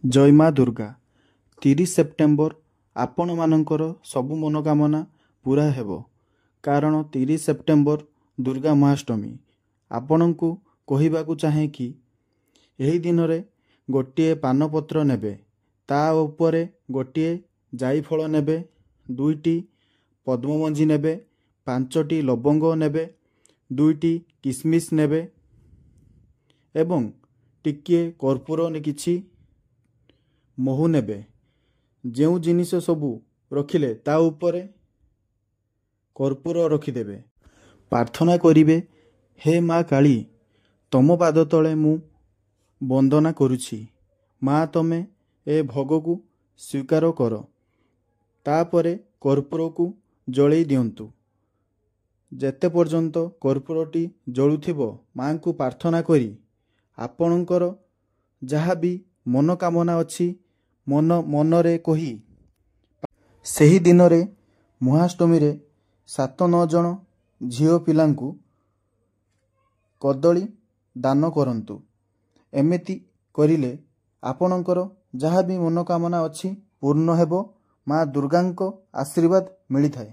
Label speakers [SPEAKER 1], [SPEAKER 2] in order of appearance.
[SPEAKER 1] ଜୟ ମା ଦୁର୍ଗା। 30 ସେପ୍ଟେମ୍ବର ଆପଣମାନଙ୍କର ସବୁ ମନୋକାମନା ପୂରା ହେବ। କାରଣ 30 ସେପ୍ଟେମ୍ବର ଦୁର୍ଗା ମହାଷ୍ଟମୀ। ଆପଣଙ୍କୁ କହିବାକୁ ଚାହେଁ କି ଏହି ଦିନରେ ଗୋଟିଏ ପାନପତ୍ର ନେବେ, ତା ଉପରେ ଗୋଟିଏ ଜାଇଫଳ ନେବେ, 2ଟି ପଦ୍ମମଞ୍ଜି ନେବେ, 5ଟି ଲବଙ୍ଗ ନେବେ, 2ଟି କିସମିସ୍ ନେବେ ଏବଂ ଟିକିଏ କର୍ପୂର କିଛି ମହୁ ନେବେ। ଯେଉଁ ଜିନିଷ ସବୁ ରଖିଲେ ତା ଉପରେ କର୍ପୂର ରଖିଦେବେ। ପ୍ରାର୍ଥନା କରିବେ, ହେ ମା କାଳୀ, ତମ ପାଦ ତଳେ ମୁଁ ବନ୍ଦନା କରୁଛି। ମା ତମେ ଏ ଭୋଗକୁ ସ୍ୱୀକାର କର। ତାପରେ କର୍ପୂରକୁ ଜଳେଇ ଦିଅନ୍ତୁ। ଯେତେ ପର୍ଯ୍ୟନ୍ତ କର୍ପୂରଟି ଜଳୁଥିବ ମାଙ୍କୁ ପ୍ରାର୍ଥନା କରି ଆପଣଙ୍କର ଯାହା ବି ମନୋକାମନା ଅଛି ମନରେ କହି ସେହି ଦିନରେ ମହାଷ୍ଟମୀରେ 7-9 ଜଣ ଝିଅ ପିଲାଙ୍କୁ କଦଳୀ ଦାନ କରନ୍ତୁ। ଏମିତି କରିଲେ ଆପଣଙ୍କର ଯାହା ବି ମନୋକାମନା ଅଛି ପୂର୍ଣ୍ଣ ହେବ। ମା ଦୁର୍ଗାଙ୍କ ଆଶୀର୍ବାଦ ମିଳିଥାଏ।